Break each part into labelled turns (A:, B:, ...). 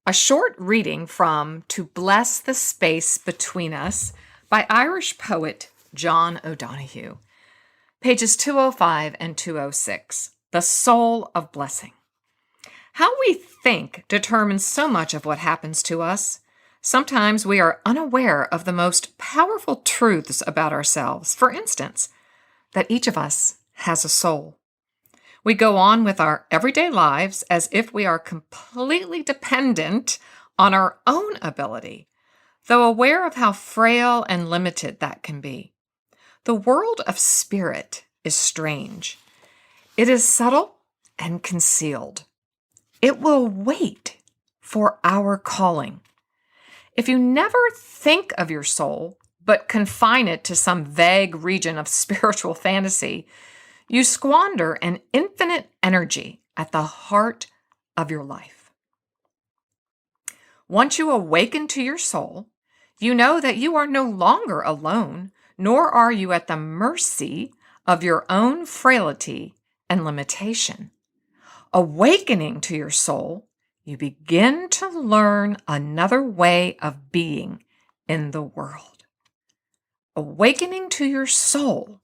A: A short reading from To Bless the Space Between Us by Irish poet John O'Donohue. Pages 205 and 206. The Soul of Blessing. How we think determines so much of what happens to us. Sometimes we are unaware of the most powerful truths about ourselves. For instance, that each of us has a soul. We go on with our everyday lives as if we are completely dependent on our own ability, though aware of how frail and limited that can be. The world of spirit is strange. It is subtle and concealed. It will wait for our calling. If you never think of your soul, but confine it to some vague region of spiritual fantasy, you squander an infinite energy at the heart of your life. Once you awaken to your soul, you know that you are no longer alone, nor are you at the mercy of your own frailty and limitation. Awakening to your soul, you begin to learn another way of being in the world. Awakening to your soul,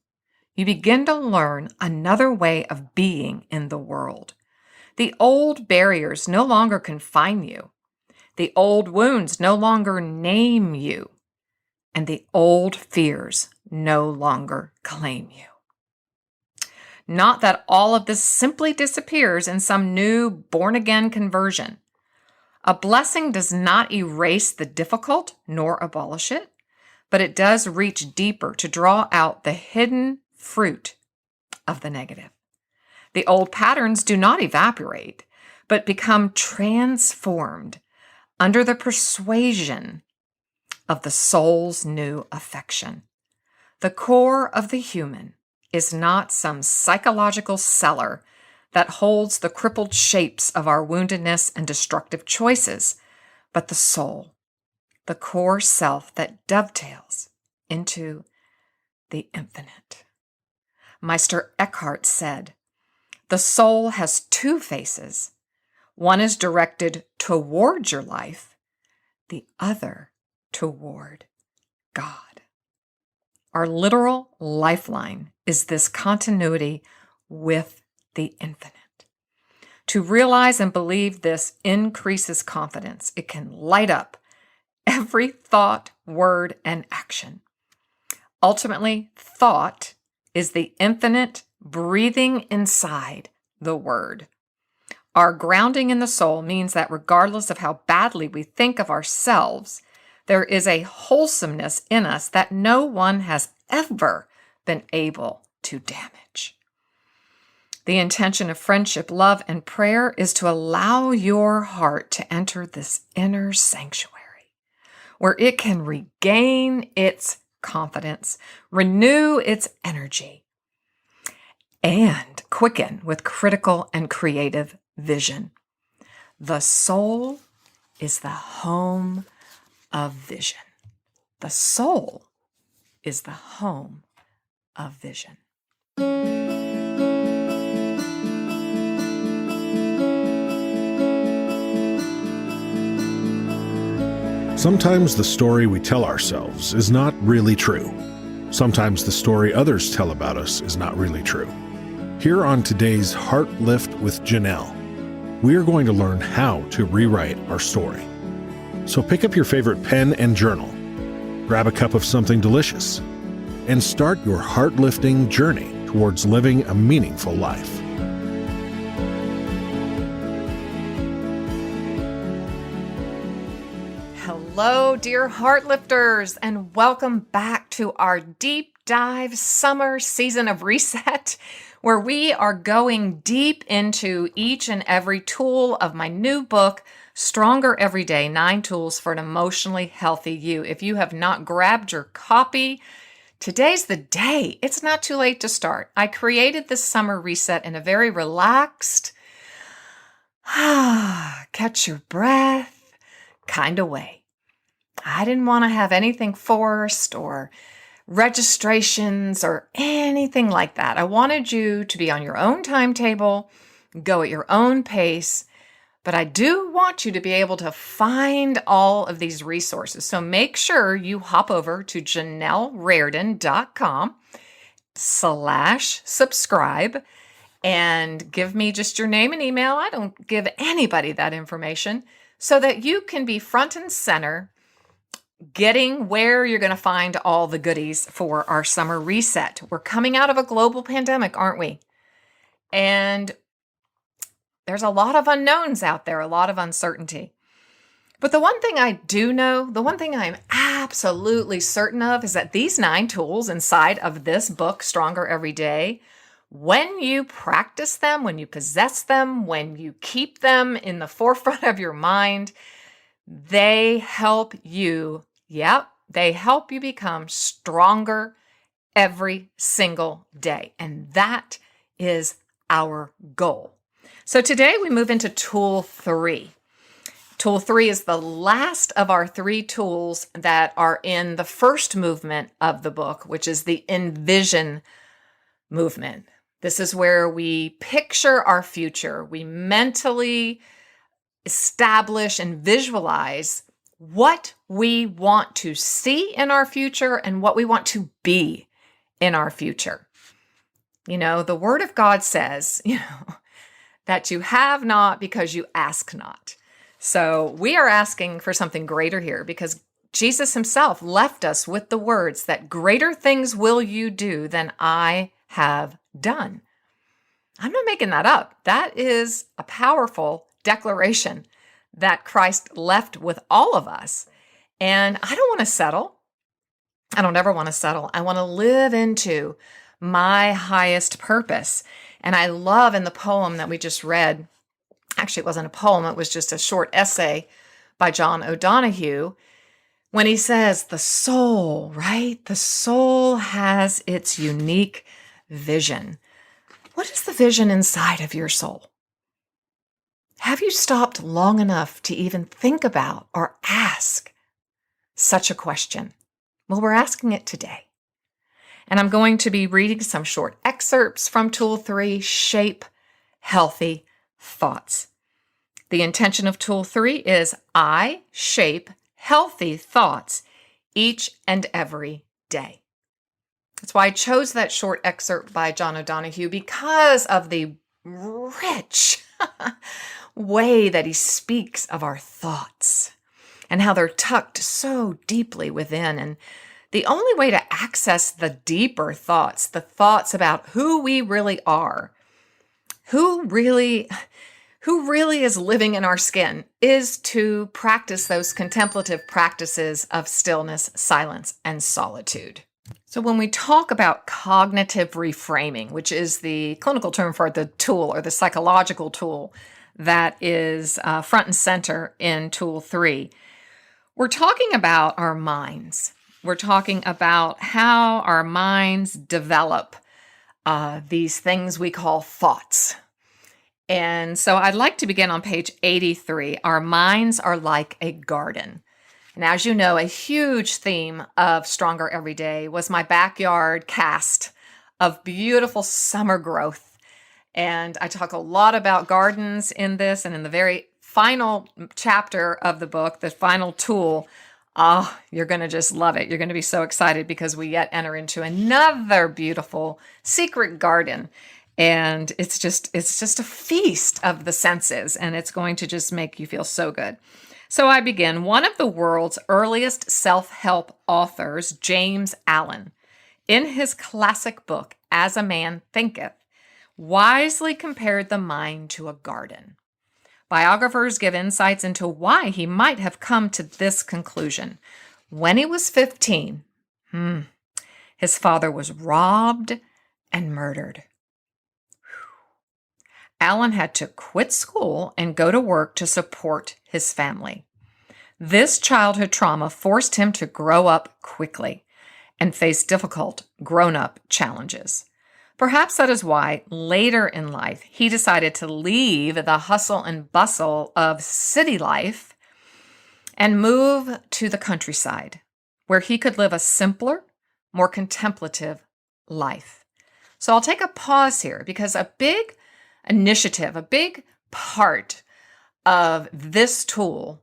A: you begin to learn another way of being in the world. The old barriers no longer confine you. The old wounds no longer name you. And the old fears no longer claim you. Not that all of this simply disappears in some new born-again conversion. A blessing does not erase the difficult nor abolish it, but it does reach deeper to draw out the hidden fruit of the negative. The old patterns do not evaporate, but become transformed under the persuasion of the soul's new affection. The core of the human is not some psychological cellar that holds the crippled shapes of our woundedness and destructive choices, but the soul, the core self that dovetails into the infinite. Meister Eckhart said, "The soul has two faces. One is directed toward your life, the other toward God." Our literal lifeline is this continuity with the infinite. To realize and believe this increases confidence. It can light up every thought, word, and action. Ultimately, thought is the infinite breathing inside the word. Our grounding in the soul means that regardless of how badly we think of ourselves, there is a wholesomeness in us that no one has ever been able to damage. The intention of friendship, love, and prayer is to allow your heart to enter this inner sanctuary where it can regain its confidence, renew its energy, and quicken with critical and creative vision. The soul is the home of vision. The soul is the home of vision.
B: Sometimes the story we tell ourselves is not really true. Sometimes the story others tell about us is not really true. Here on today's Heartlift with Janell, we are going to learn how to rewrite our story. So pick up your favorite pen and journal, grab a cup of something delicious, and start your heart-lifting journey towards living a meaningful life.
A: Hello, dear Heartlifters, and welcome back to our deep dive summer season of reset, where we are going deep into each and every tool of my new book, Stronger Every Day, 9 Tools for an Emotionally Healthy You. If you have not grabbed your copy, today's the day. It's not too late to start. I created this summer reset in a very relaxed, catch your breath kind of way. I didn't want to have anything forced or registrations or anything like that. I wanted you to be on your own timetable, go at your own pace, But I do want you to be able to find all of these resources. So make sure you hop over to janellraridan.com/subscribe and give me just your name and email. I don't give anybody that information, so that you can be front and center getting where you're going to find all the goodies for our summer reset. We're coming out of a global pandemic, aren't we? And there's a lot of unknowns out there, a lot of uncertainty. But the one thing I do know, the one thing I'm absolutely certain of, is that these 9 tools inside of this book, Stronger Every Day, when you practice them, when you possess them, when you keep them in the forefront of your mind, they help you, they help you become stronger every single day. And that is our goal. So today we move into tool 3. Tool 3 is the last of our 3 tools that are in the first movement of the book, which is the envision movement. This is where we picture our future. We mentally establish and visualize what we want to see in our future and what we want to be in our future. You know, the Word of God says, that you have not because you ask not. So we are asking for something greater here, because Jesus himself left us with the words that greater things will you do than I have done. I'm not making that up. That is a powerful declaration that Christ left with all of us. And I don't want to settle. I don't ever want to settle. I want to live into my highest purpose. And I love in the poem that we just read, actually it wasn't a poem, it was just a short essay by John O'Donohue, when he says the soul, right? The soul has its unique vision. What is the vision inside of your soul? Have you stopped long enough to even think about or ask such a question? Well, we're asking it today. And I'm going to be reading some short excerpts from Tool 3, Shape Healthy Thoughts. The intention of Tool 3 is I shape healthy thoughts each and every day. That's why I chose that short excerpt by John O'Donohue, because of the rich way that he speaks of our thoughts and how they're tucked so deeply within. And the only way to access the deeper thoughts, the thoughts about who we really are, who really is living in our skin, is to practice those contemplative practices of stillness, silence, and solitude. So when we talk about cognitive reframing, which is the clinical term for the tool or the psychological tool that is front and center in Tool 3, we're talking about our minds. We're talking about how our minds develop these things we call thoughts. And so I'd like to begin on page 83. Our minds are like a garden. And as you know, a huge theme of Stronger Every Day was my backyard cast of beautiful summer growth. And I talk a lot about gardens in this, and in the very final chapter of the book, the final tool, you're going to just love it. You're going to be so excited because we yet enter into another beautiful secret garden. And it's just a feast of the senses, and it's going to just make you feel so good. So I begin. One of the world's earliest self-help authors, James Allen, in his classic book, As a Man Thinketh, wisely compared the mind to a garden. Biographers give insights into why he might have come to this conclusion. When he was 15, his father was robbed and murdered. Allen had to quit school and go to work to support his family. This childhood trauma forced him to grow up quickly and face difficult grown-up challenges. Perhaps that is why later in life he decided to leave the hustle and bustle of city life and move to the countryside, where he could live a simpler, more contemplative life. So I'll take a pause here, because a big initiative, a big part of this tool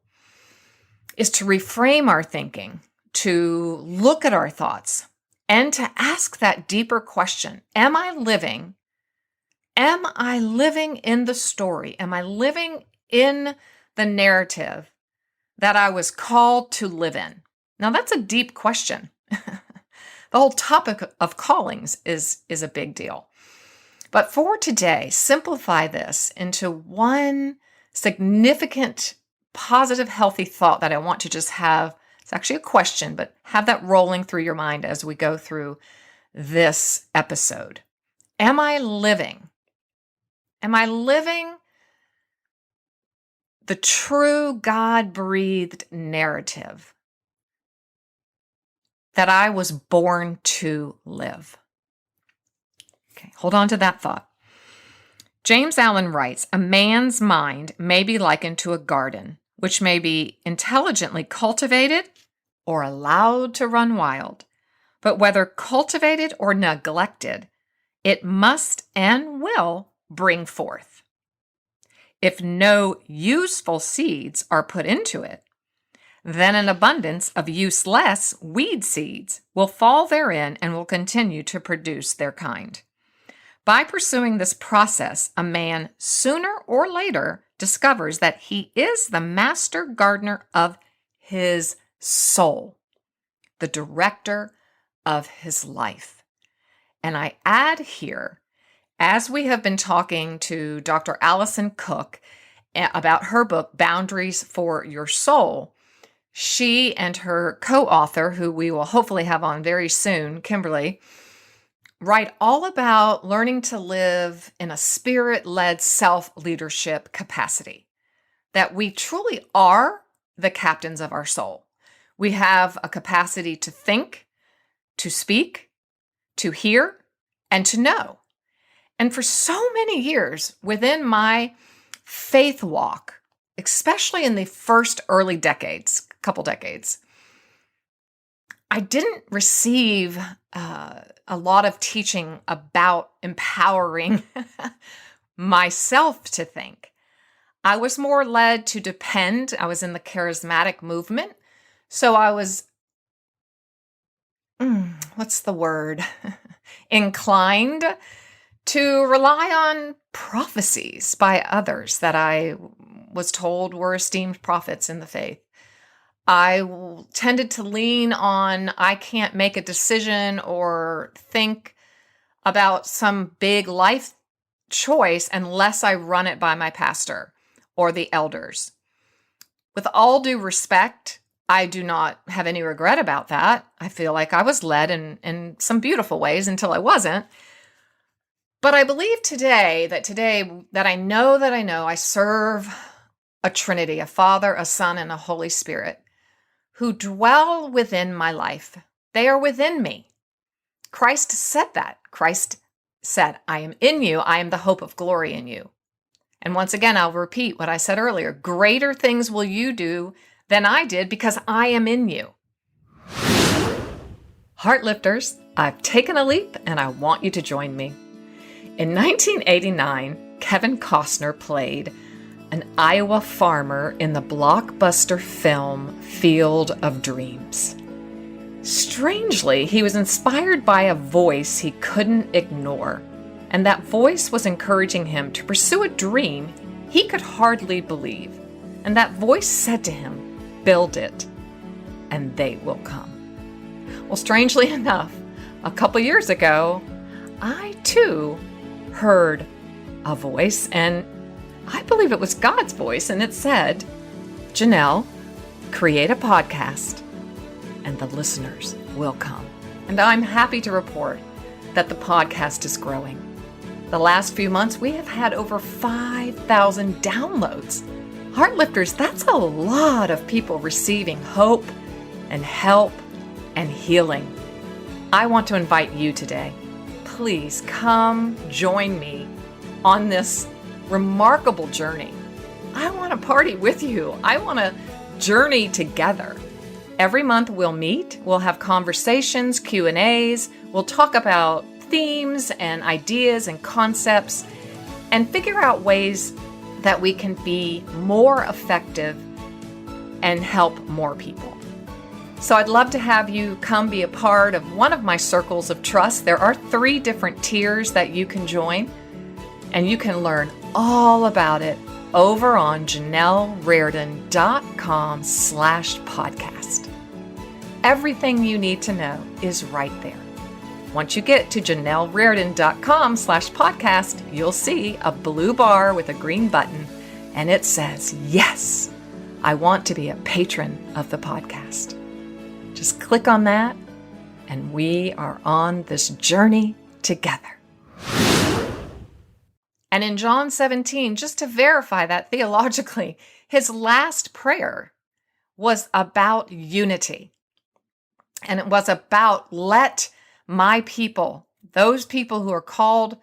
A: is to reframe our thinking, to look at our thoughts, and to ask that deeper question. Am I living in the story? Am I living in the narrative that I was called to live in? Now, that's a deep question. The whole topic of callings is a big deal. But for today, simplify this into one significant, positive, healthy thought that I want to just have. It's actually a question, but have that rolling through your mind as we go through this episode. Am I living the true God-breathed narrative that I was born to live? Okay, hold on to that thought. James Allen writes, "A man's mind may be likened to a garden, which may be intelligently cultivated or allowed to run wild. But whether cultivated or neglected, it must and will bring forth. If no useful seeds are put into it, then an abundance of useless weed seeds will fall therein and will continue to produce their kind. By pursuing this process, a man sooner or later discovers that he is the master gardener of his soul, the director of his life." And I add here, as we have been talking to Dr. Allison Cook about her book, Boundaries for Your Soul, she and her co-author, who we will hopefully have on very soon, Kimberly, write all about learning to live in a spirit-led self-leadership capacity, that we truly are the captains of our soul. We have a capacity to think, to speak, to hear, and to know. And for so many years within my faith walk, especially in the first early decades, couple decades, I didn't receive a lot of teaching about empowering myself to think. I was more led to depend. I was in the charismatic movement. So I was, inclined to rely on prophecies by others that I was told were esteemed prophets in the faith. I tended to lean on, I can't make a decision or think about some big life choice unless I run it by my pastor or the elders. With all due respect, I do not have any regret about that. I feel like I was led in some beautiful ways until I wasn't. But I believe today that I know I serve a Trinity, a Father, a Son, and a Holy Spirit, who dwell within my life. They are within me. Christ said that. Christ said, "I am in you. I am the hope of glory in you." And once again, I'll repeat what I said earlier. Greater things will you do than I did because I am in you. Heartlifters, I've taken a leap and I want you to join me. In 1989, Kevin Costner played an Iowa farmer in the blockbuster film Field of Dreams. Strangely, he was inspired by a voice he couldn't ignore, and that voice was encouraging him to pursue a dream he could hardly believe. And that voice said to him, "Build it, and they will come." Well, strangely enough, a couple years ago, I too heard a voice, and I believe it was God's voice, and it said, "Janell, create a podcast, and the listeners will come." And I'm happy to report that the podcast is growing. The last few months, we have had over 5,000 downloads. Heartlifters, that's a lot of people receiving hope and help and healing. I want to invite you today. Please come join me on this remarkable journey. I want to party with you. I want to journey together. Every month we'll meet, we'll have conversations, Q&As, we'll talk about themes and ideas and concepts and figure out ways that we can be more effective and help more people. So I'd love to have you come be a part of one of my circles of trust. There are 3 different tiers that you can join, and you can learn all about it over on janellreardon.com/podcast. Everything you need to know is right there. Once you get to janellreardon.com/podcast, you'll see a blue bar with a green button, and it says, yes, I want to be a patron of the podcast. Just click on that, and we are on this journey together. And in John 17, just to verify that theologically, his last prayer was about unity. And it was about, let my people, those people who are called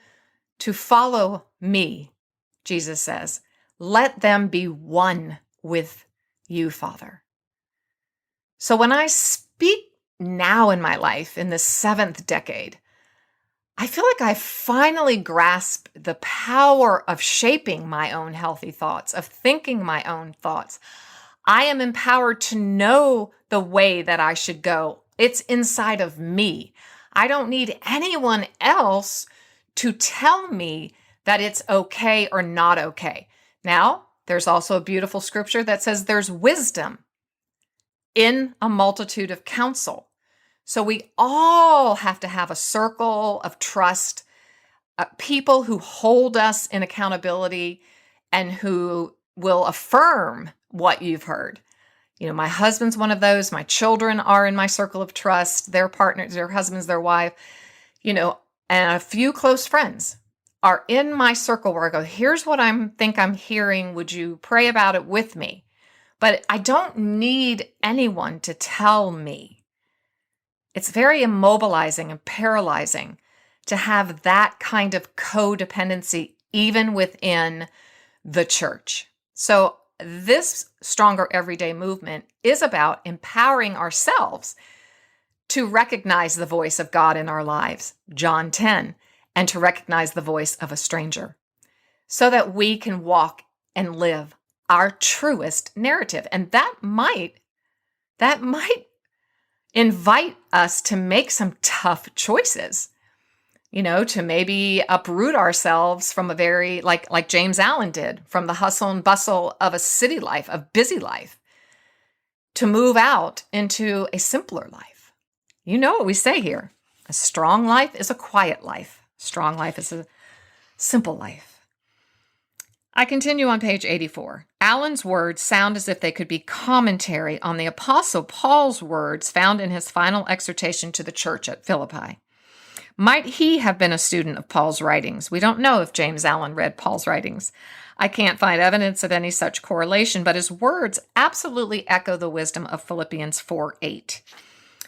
A: to follow me, Jesus says, let them be one with you, Father. So when I speak now in my life, in the 7th decade, I feel like I finally grasp the power of shaping my own healthy thoughts, of thinking my own thoughts. I am empowered to know the way that I should go. It's inside of me. I don't need anyone else to tell me that it's okay or not okay. Now, there's also a beautiful scripture that says there's wisdom in a multitude of counsel. So we all have to have a circle of trust, people who hold us in accountability and who will affirm what you've heard. You know, my husband's one of those. My children are in my circle of trust, their partners, their husbands, their wife, and a few close friends are in my circle where I go, here's what I think I'm hearing. Would you pray about it with me? But I don't need anyone to tell me. It's very immobilizing and paralyzing to have that kind of codependency even within the church. So this Stronger Everyday movement is about empowering ourselves to recognize the voice of God in our lives, John 10, and to recognize the voice of a stranger so that we can walk and live our truest narrative. And that might invite us to make some tough choices, to maybe uproot ourselves from a very, like James Allen did, from the hustle and bustle of a city life, of busy life, to move out into a simpler life. You know what we say here. A strong life is a quiet life. Strong life is a simple life. I continue on page 84. Allen's words sound as if they could be commentary on the Apostle Paul's words found in his final exhortation to the church at Philippi. Might he have been a student of Paul's writings? We don't know if James Allen read Paul's writings. I can't find evidence of any such correlation, but his words absolutely echo the wisdom of Philippians 4:8.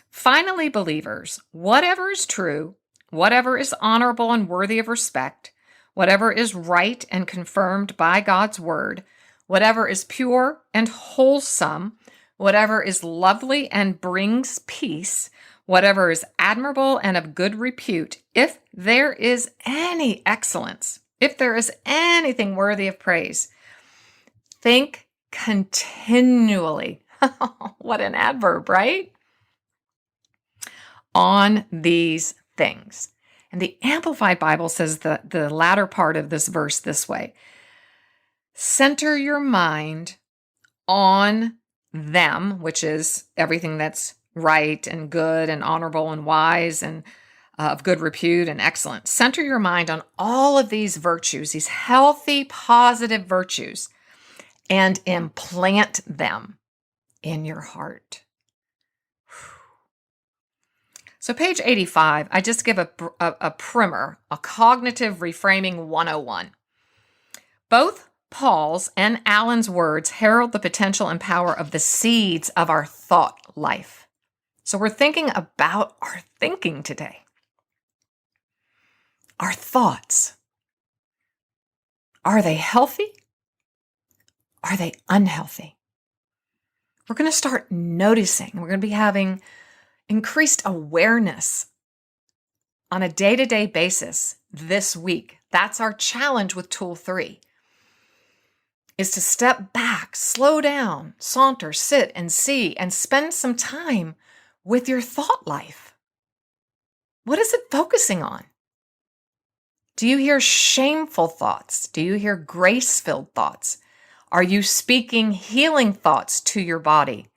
A: Finally, believers, whatever is true, whatever is honorable and worthy of respect, whatever is right and confirmed by God's word, whatever is pure and wholesome, whatever is lovely and brings peace, whatever is admirable and of good repute, if there is any excellence, if there is anything worthy of praise, think continually. What an adverb, right? On these things. And the Amplified Bible says the latter part of this verse this way: center your mind on them, which is everything that's right and good and honorable and wise and of good repute and excellent. Center your mind on all of these virtues, these healthy, positive virtues, and implant them in your heart. So page 85, I just give a primer, a cognitive reframing 101. Both Paul's and Allen's words herald the potential and power of the seeds of our thought life. So we're thinking about our thinking today. Our thoughts. Are they healthy? Are they unhealthy? We're going to start noticing. We're going to be having increased awareness on a day-to-day basis this week. That's our challenge with Tool 3. is to step back, slow down, saunter, sit and see, and spend some time with your thought life. What is it focusing on? Do you hear shameful thoughts? Do you hear grace-filled thoughts? Are you speaking healing thoughts to your body,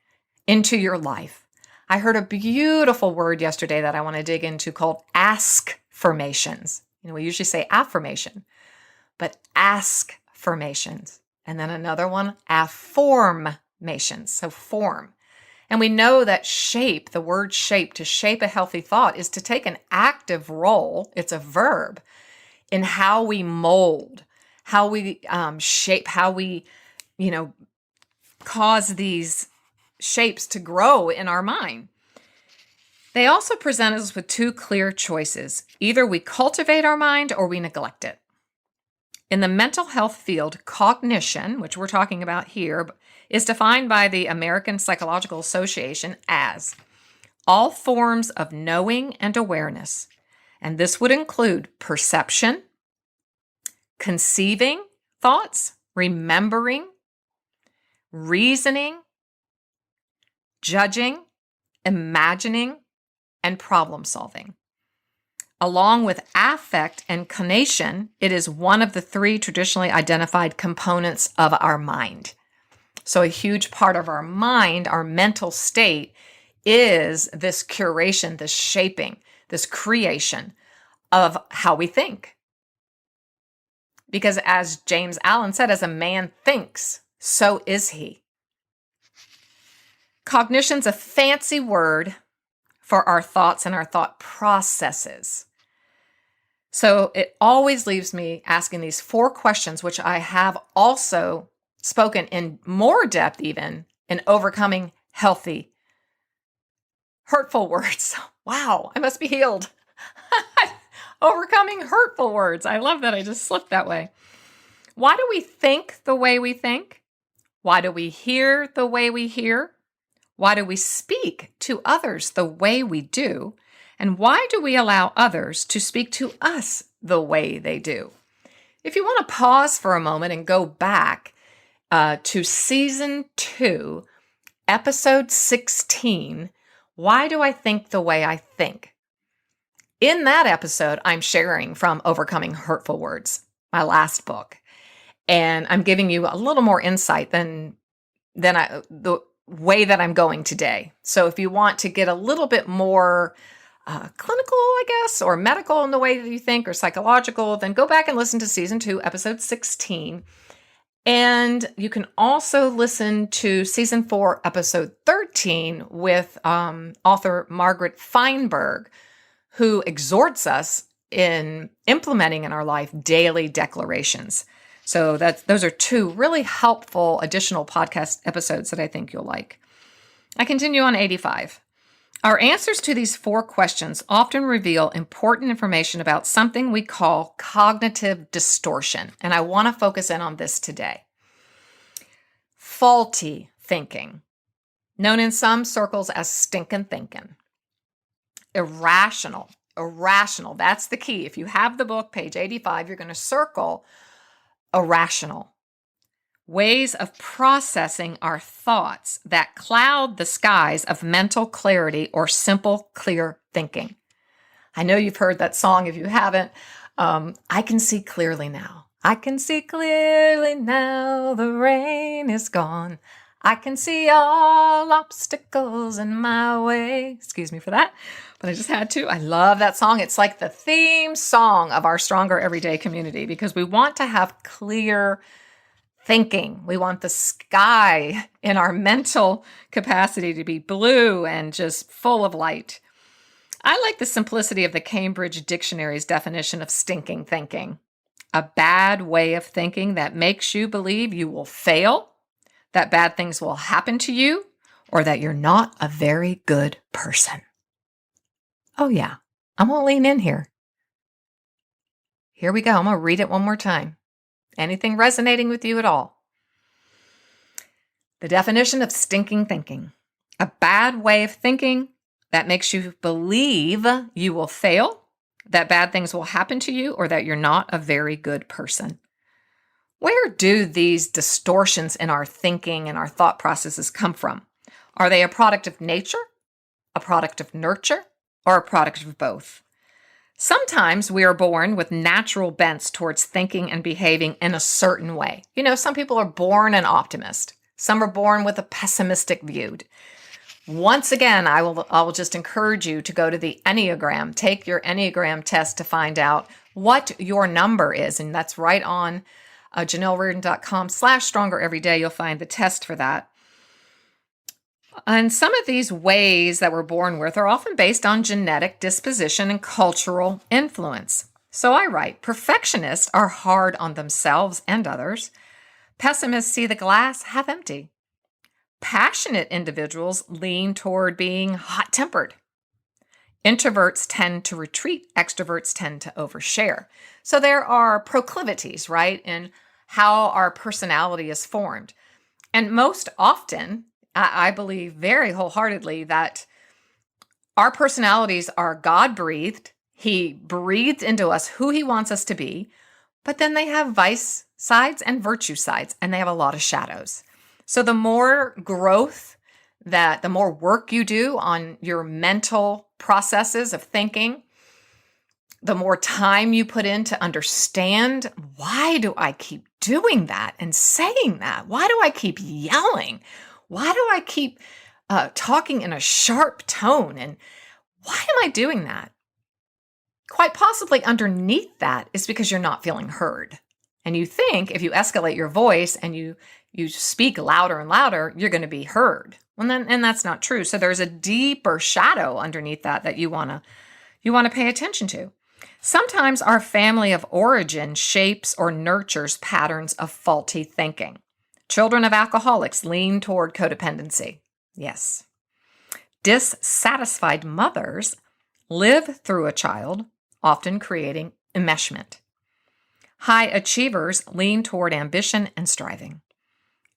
A: into your life? I heard a beautiful word yesterday that I want to dig into called ask-formations. We usually say affirmation, but ask-formations. And then another one, afformations, so form. And we know that shape, the word shape, to shape a healthy thought is to take an active role, it's a verb, in how we mold, how we shape, how we, cause these shapes to grow in our mind. They also present us with two clear choices. Either we cultivate our mind or we neglect it. In the mental health field, cognition, which we're talking about here, is defined by the American Psychological Association as all forms of knowing and awareness. And this would include perception, conceiving thoughts, remembering, reasoning, judging, imagining, and problem solving. Along with affect and conation, it is one of the three traditionally identified components of our mind. So a huge part of our mind, our mental state, is this curation, this shaping, this creation of how we think. Because as James Allen said, as a man thinks, so is he. Cognition's a fancy word for our thoughts and our thought processes. So it always leaves me asking these 4 questions, which I have also spoken in more depth even in overcoming healthy, hurtful words. Wow, I must be healed. Overcoming hurtful words. I love that I just slipped that way. Why do we think the way we think? Why do we hear the way we hear? Why do we speak to others the way we do? And why do we allow others to speak to us the way they do? If you want to pause for a moment and go back to season 2, episode 16, Why Do I Think the Way I Think? In that episode, I'm sharing from Overcoming Hurtful Words, my last book. And I'm giving you a little more insight than the way that I'm going today. So if you want to get a little bit more clinical, I guess, or medical in the way that you think, or psychological, then go back and listen to season 2, episode 16. And you can also listen to season 4, episode 13 with author Margaret Feinberg, who exhorts us in implementing in our life daily declarations. So those are 2 really helpful additional podcast episodes that I think you'll like. I continue on 85. Our answers to these 4 questions often reveal important information about something we call cognitive distortion, and I want to focus in on this today. Faulty thinking, known in some circles as stinking thinking. Irrational, that's the key. If you have the book, page 85, you're going to circle irrational. Ways of processing our thoughts that cloud the skies of mental clarity or simple, clear thinking. I know you've heard that song. If you haven't, I can see clearly now. I can see clearly now, the rain is gone. I can see all obstacles in my way. Excuse me for that, but I just had to. I love that song. It's like the theme song of our Stronger Everyday community because we want to have clear thinking. We want the sky in our mental capacity to be blue and just full of light. I like the simplicity of the Cambridge Dictionary's definition of stinking thinking. A bad way of thinking that makes you believe you will fail, that bad things will happen to you, or that you're not a very good person. Oh yeah, I'm going to lean in here. Here we go. I'm going to read it one more time. Anything resonating with you at all? The definition of stinking thinking. A bad way of thinking that makes you believe you will fail, that bad things will happen to you, or that you're not a very good person. Where do these distortions in our thinking and our thought processes come from? Are they a product of nature, a product of nurture, or a product of both? Sometimes we are born with natural bents towards thinking and behaving in a certain way. Some people are born an optimist. Some are born with a pessimistic view. Once again, I will just encourage you to go to the Enneagram. Take your Enneagram test to find out what your number is. And that's right on janellreardon.com/stronger every day. You'll find the test for that. And some of these ways that we're born with are often based on genetic disposition and cultural influence. So I write, perfectionists are hard on themselves and others. Pessimists see the glass half empty. Passionate individuals lean toward being hot-tempered. Introverts tend to retreat. Extroverts tend to overshare. So there are proclivities, right, in how our personality is formed. And most often, I believe very wholeheartedly that our personalities are God-breathed. He breathed into us who he wants us to be, but then they have vice sides and virtue sides, and they have a lot of shadows. So the more growth the more work you do on your mental processes of thinking, the more time you put in to understand, why do I keep doing that and saying that? Why do I keep yelling? Why do I keep talking in a sharp tone? And why am I doing that? Quite possibly underneath that is because you're not feeling heard. And you think if you escalate your voice and you speak louder and louder, you're going to be heard. And that's not true. So there's a deeper shadow underneath that you want to pay attention to. Sometimes our family of origin shapes or nurtures patterns of faulty thinking. Children of alcoholics lean toward codependency. Yes. Dissatisfied mothers live through a child, often creating enmeshment. High achievers lean toward ambition and striving.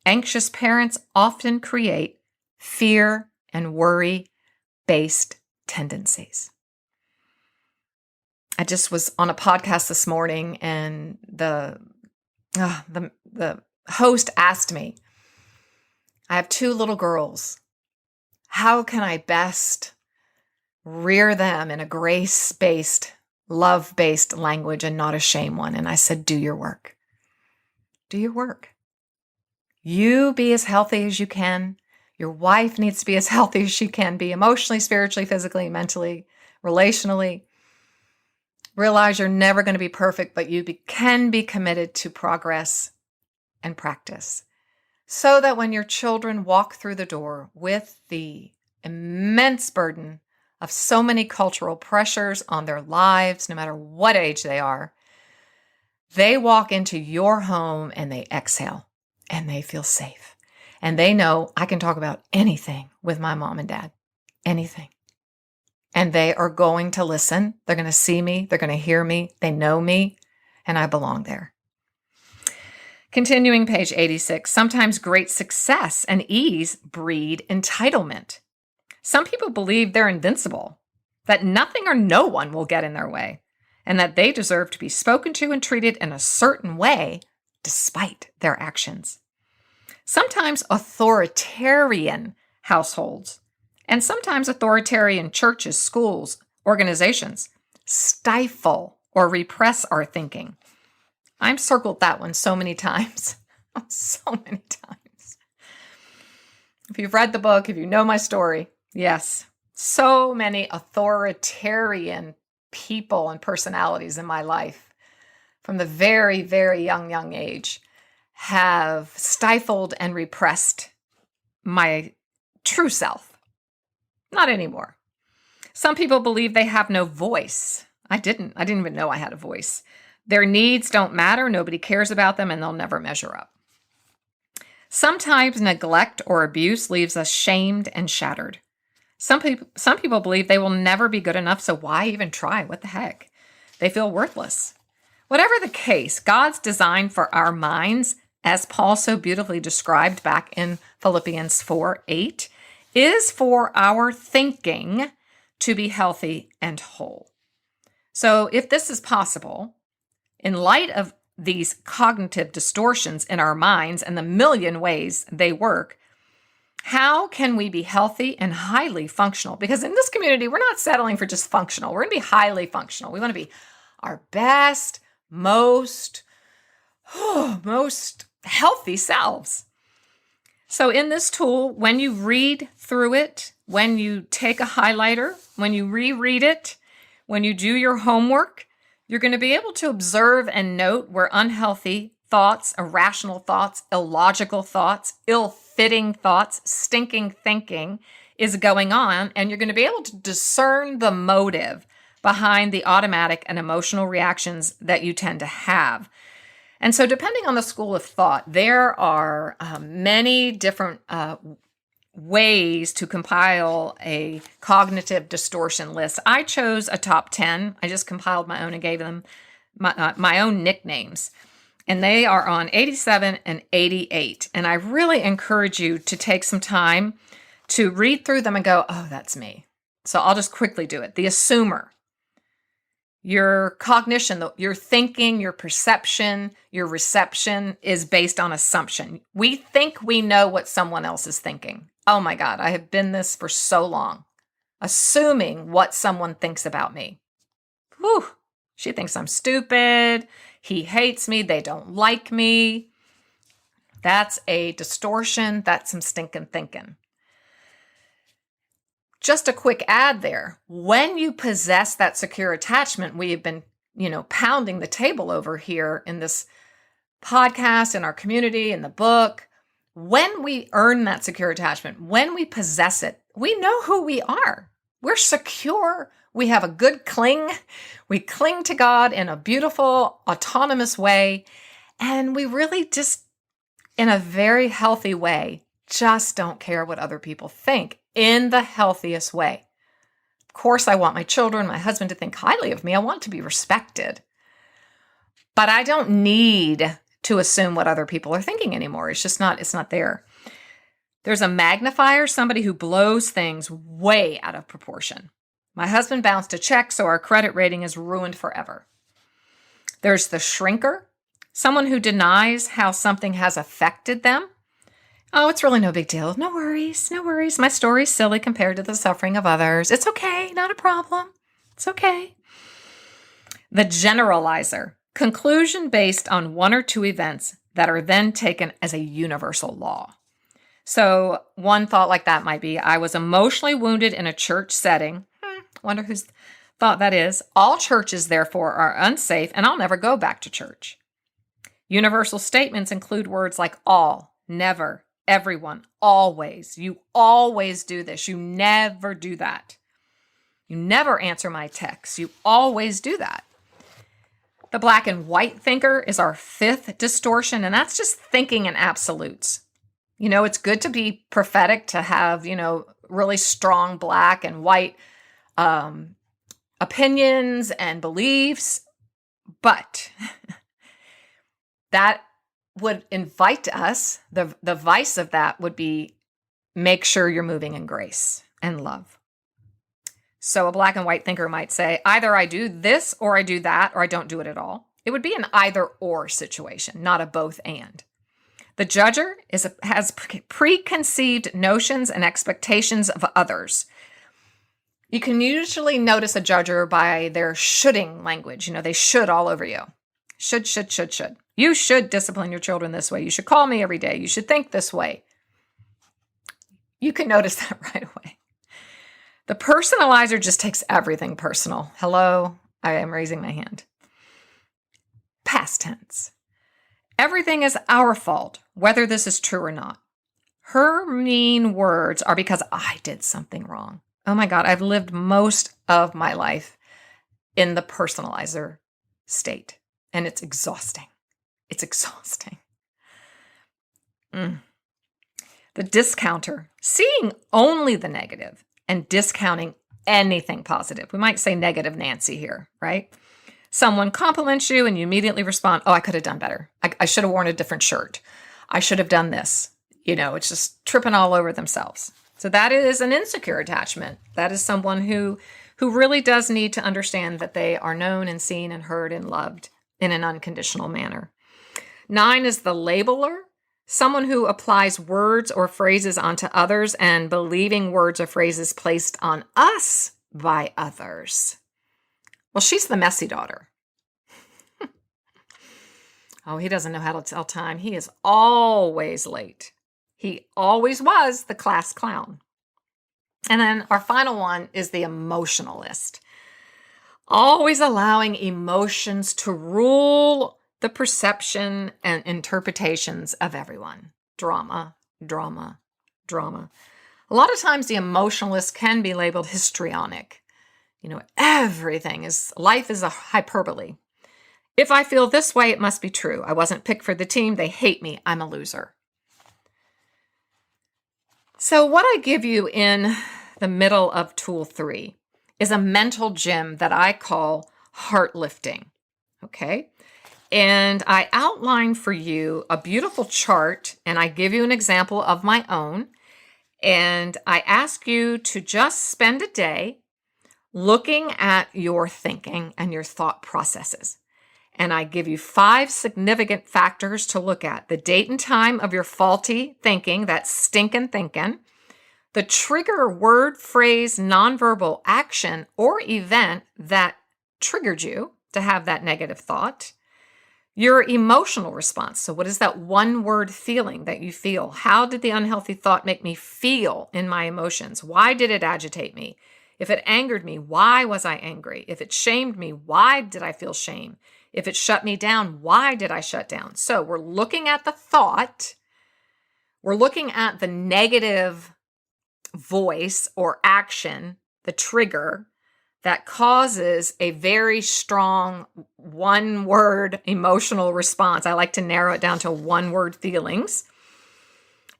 A: Anxious parents often create fear and worry-based tendencies. I just was on a podcast this morning, and the host asked me, I have 2 little girls. How can I best rear them in a grace-based, love-based language and not a shame one? And I said, do your work. Do your work. You be as healthy as you can. Your wife needs to be as healthy as she can be, emotionally, spiritually, physically, mentally, relationally. Realize you're never going to be perfect, but you can be committed to progress and practice, so that when your children walk through the door with the immense burden of so many cultural pressures on their lives, no matter what age they are, they walk into your home and they exhale and they feel safe. And they know I can talk about anything with my mom and dad, anything. And they are going to listen. They're going to see me. They're going to hear me. They know me, and I belong there. Continuing page 86, sometimes great success and ease breed entitlement. Some people believe they're invincible, that nothing or no one will get in their way, and that they deserve to be spoken to and treated in a certain way despite their actions. Sometimes authoritarian households, and sometimes authoritarian churches, schools, organizations stifle or repress our thinking. I've circled that one so many times. So many times. If you've read the book, if you know my story, yes, so many authoritarian people and personalities in my life from the very, very young age have stifled and repressed my true self. Not anymore. Some people believe they have no voice. I didn't even know I had a voice. Their needs don't matter, nobody cares about them, and they'll never measure up. Sometimes neglect or abuse leaves us shamed and shattered. Some people believe they will never be good enough, so why even try? What the heck? They feel worthless. Whatever the case, God's design for our minds, as Paul so beautifully described back in Philippians 4:8, is for our thinking to be healthy and whole. So if this is possible, in light of these cognitive distortions in our minds and the million ways they work, how can we be healthy and highly functional? Because in this community, we're not settling for just functional. We're going to be highly functional. We want to be our best, most healthy selves. So in this tool, when you read through it, when you take a highlighter, when you reread it, when you do your homework, you're going to be able to observe and note where unhealthy thoughts, irrational thoughts, illogical thoughts, ill-fitting thoughts, stinking thinking is going on, and you're going to be able to discern the motive behind the automatic and emotional reactions that you tend to have. And so depending on the school of thought, there are many different ways to compile a cognitive distortion list. I chose a top 10. I just compiled my own and gave them my own nicknames. And they are on 87 and 88. And I really encourage you to take some time to read through them and go, oh, that's me. So I'll just quickly do it. The assumer. Your cognition, your thinking, your perception, your reception is based on assumption. We think we know what someone else is thinking. Oh my God, I have been this for so long. Assuming what someone thinks about me. Whew, she thinks I'm stupid. He hates me. They don't like me. That's a distortion. That's some stinking thinking. Just a quick ad there. When you possess that secure attachment, we have been, pounding the table over here in this podcast, in our community, in the book. When we earn that secure attachment, when we possess it, we know who we are. We're secure. We have a good cling. We cling to God in a beautiful, autonomous way. And we really just, in a very healthy way, just don't care what other people think in the healthiest way. Of course, I want my children, my husband to think highly of me. I want to be respected. But I don't need to assume what other people are thinking anymore. It's not there. There's a magnifier, somebody who blows things way out of proportion. My husband bounced a check, so our credit rating is ruined forever. There's the shrinker, someone who denies how something has affected them. Oh, it's really no big deal. No worries, no worries. My story's silly compared to the suffering of others. It's okay, not a problem. It's okay. The generalizer, conclusion based on one or two events that are then taken as a universal law. So one thought like that might be, I was emotionally wounded in a church setting. Wonder whose thought that is. All churches, therefore, are unsafe, and I'll never go back to church. Universal statements include words like all, never, everyone, always. You always do this. You never do that. You never answer my texts. You always do that. The black and white thinker is our fifth distortion, and that's just thinking in absolutes. It's good to be prophetic, to have, really strong black and white opinions and beliefs, but that would invite us, the vice of that would be, make sure you're moving in grace and love. So a black and white thinker might say, either I do this or I do that, or I don't do it at all. It would be an either or situation, not a both and. The judger has preconceived notions and expectations of others. You can usually notice a judger by their shoulding language. They should all over you. Should. You should discipline your children this way. You should call me every day. You should think this way. You can notice that right away. The personalizer just takes everything personal. Hello, I am raising my hand. Past tense. Everything is our fault, whether this is true or not. Her mean words are because I did something wrong. Oh my God, I've lived most of my life in the personalizer state, and it's exhausting. It's exhausting. The discounter, seeing only the negative and discounting anything positive. We might say negative Nancy here, right? Someone compliments you and you immediately respond, oh, I could have done better. I should have worn a different shirt. I should have done this. It's just tripping all over themselves. So that is an insecure attachment. That is someone who really does need to understand that they are known and seen and heard and loved in an unconditional manner. 9 is the labeler, someone who applies words or phrases onto others and believing words or phrases placed on us by others. Well, she's the messy daughter. Oh, he doesn't know how to tell time. He is always late. He always was the class clown. And then our final one is the emotionalist. Always allowing emotions to rule the perception and interpretations of everyone. Drama, drama, drama. A lot of times the emotionalist can be labeled histrionic. Life is a hyperbole. If I feel this way, it must be true. I wasn't picked for the team. They hate me. I'm a loser. So what I give you in the middle of tool 3 is a mental gym that I call Heartlifting. Okay? And I outline for you a beautiful chart, and I give you an example of my own. And I ask you to just spend a day looking at your thinking and your thought processes. And I give you 5 significant factors to look at. The date and time of your faulty thinking, that stinking thinking. The trigger word, phrase, nonverbal action, or event that triggered you to have that negative thought. Your emotional response. So what is that one word feeling that you feel? How did the unhealthy thought make me feel in my emotions? Why did it agitate me? If it angered me, why was I angry? If it shamed me, why did I feel shame? If it shut me down, why did I shut down? So we're looking at the thought. We're looking at the negative voice or action, the trigger that causes a very strong one-word emotional response. I like to narrow it down to one-word feelings.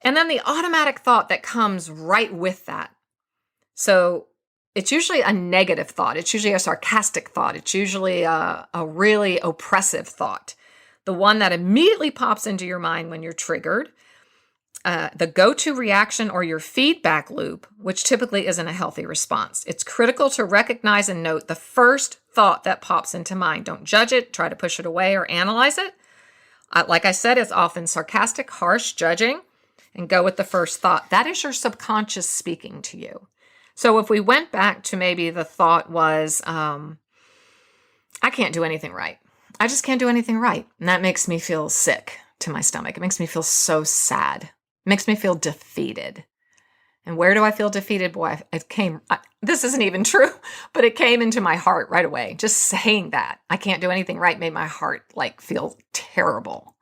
A: And then the automatic thought that comes right with that. So it's usually a negative thought. It's usually a sarcastic thought. It's usually a really oppressive thought. The one that immediately pops into your mind when you're triggered. The go-to reaction or your feedback loop, which typically isn't a healthy response. It's critical to recognize and note the first thought that pops into mind. Don't judge it, try to push it away or analyze it. Like I said, it's often sarcastic, harsh, judging, and go with the first thought. That is your subconscious speaking to you. So if we went back to maybe the thought was, I can't do anything right. I just can't do anything right. And that makes me feel sick to my stomach. It makes me feel so sad. It makes me feel defeated. And where do I feel defeated? Boy, this isn't even true, but it came into my heart right away. Just saying that I can't do anything right made my heart feel terrible.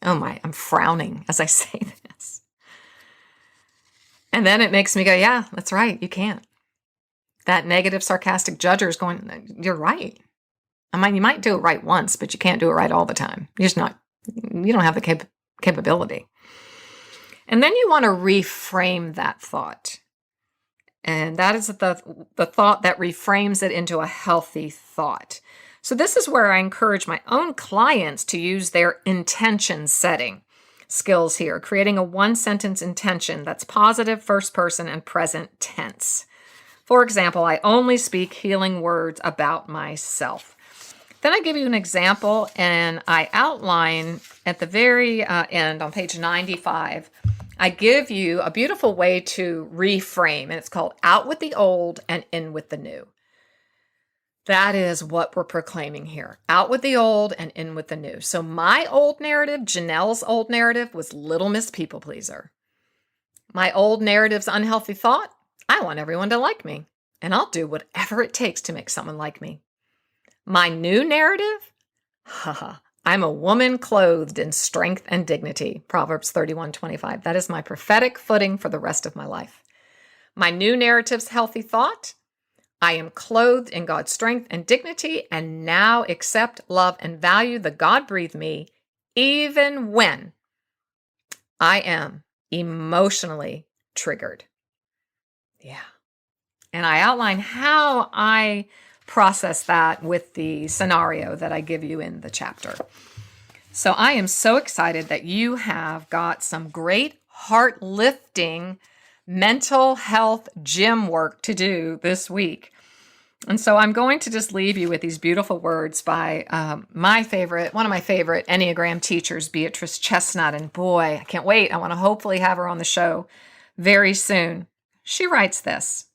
A: Oh my, I'm frowning as I say this. And then it makes me go, yeah, that's right. You can't. That negative, sarcastic judger is going, you're right. I mean, you might do it right once, but you can't do it right all the time. You don't have the capability. And then you want to reframe that thought. And that is the thought that reframes it into a healthy thought. So this is where I encourage my own clients to use their intention setting skills here, creating a one-sentence intention that's positive, first person, and present tense. For example, I only speak healing words about myself. Then I give you an example, and I outline at the very end on page 95, I give you a beautiful way to reframe, and it's called out with the old and in with the new. That is what we're proclaiming here. Out with the old and in with the new. So my old narrative, Janell's old narrative, was Little Miss People Pleaser. My old narrative's unhealthy thought, I want everyone to like me, and I'll do whatever it takes to make someone like me. My new narrative, I'm a woman clothed in strength and dignity, Proverbs 31:25. That is my prophetic footing for the rest of my life. My new narrative's healthy thought, I am clothed in God's strength and dignity and now accept, love, and value the God-breathed me, even when I am emotionally triggered. Yeah. And I outline how I process that with the scenario that I give you in the chapter. So I am so excited that you have got some great heart-lifting mental health gym work to do this week. And so I'm going to just leave you with these beautiful words by one of my favorite Enneagram teachers, Beatrice Chestnut. And boy, I can't wait. I want to hopefully have her on the show very soon. She writes this: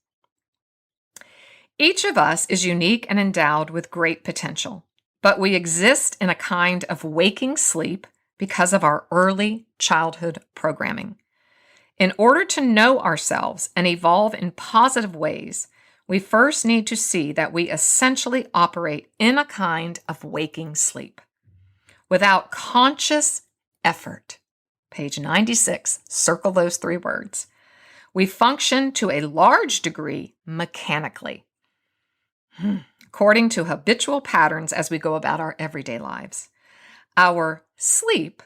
A: each of us is unique and endowed with great potential, but we exist in a kind of waking sleep because of our early childhood programming. In order to know ourselves and evolve in positive ways, we first need to see that we essentially operate in a kind of waking sleep. Without conscious effort, page 96, circle those 3 words, we function to a large degree mechanically, according to habitual patterns as we go about our everyday lives. Our sleep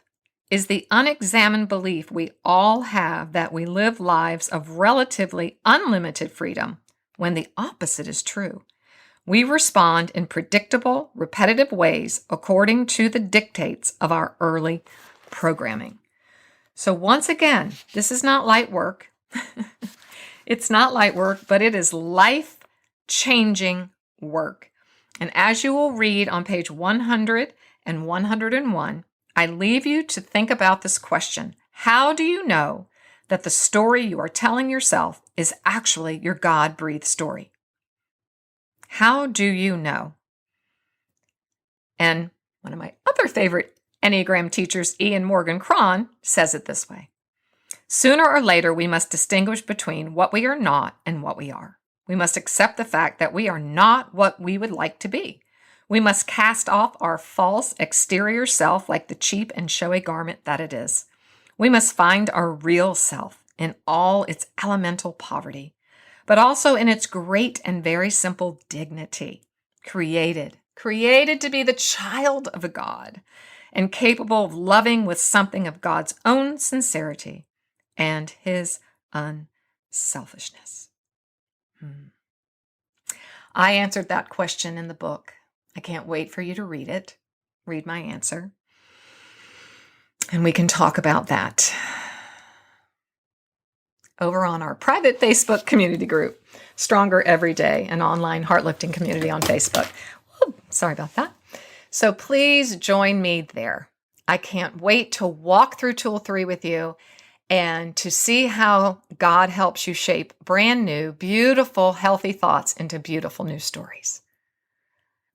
A: is the unexamined belief we all have that we live lives of relatively unlimited freedom, when the opposite is true. We respond in predictable, repetitive ways according to the dictates of our early programming. So once again, this is not light work. It's not light work, but it is life-changing work. And as you will read on page 100 and 101, I leave you to think about this question. How do you know that the story you are telling yourself is actually your God-breathed story? How do you know? And one of my other favorite Enneagram teachers, Ian Morgan Cron, says it this way: sooner or later, we must distinguish between what we are not and what we are. We must accept the fact that we are not what we would like to be. We must cast off our false exterior self like the cheap and showy garment that it is. We must find our real self in all its elemental poverty, but also in its great and very simple dignity, created to be the child of a God and capable of loving with something of God's own sincerity and his unselfishness. I answered that question in the book. I can't wait for you to read it. Read my answer. And we can talk about that over on our private Facebook community group, Stronger Every Day, an online heart-lifting community on Facebook. Oh, sorry about that. So please join me there. I can't wait to walk through Tool 3 with you and to see how God helps you shape brand new, beautiful, healthy thoughts into beautiful new stories.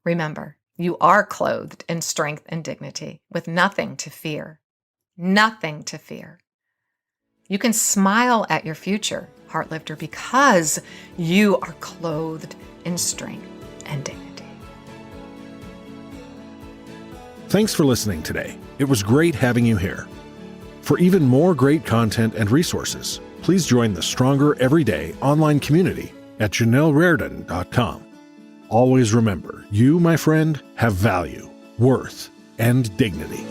A: Remember, you are clothed in strength and dignity with nothing to fear. Nothing to fear. You can smile at your future, Heartlifter, because you are clothed in strength and dignity.
B: Thanks for listening today. It was great having you here. For even more great content and resources, please join the Stronger Everyday online community at janellreardon.com. Always remember, you, my friend, have value, worth, and dignity.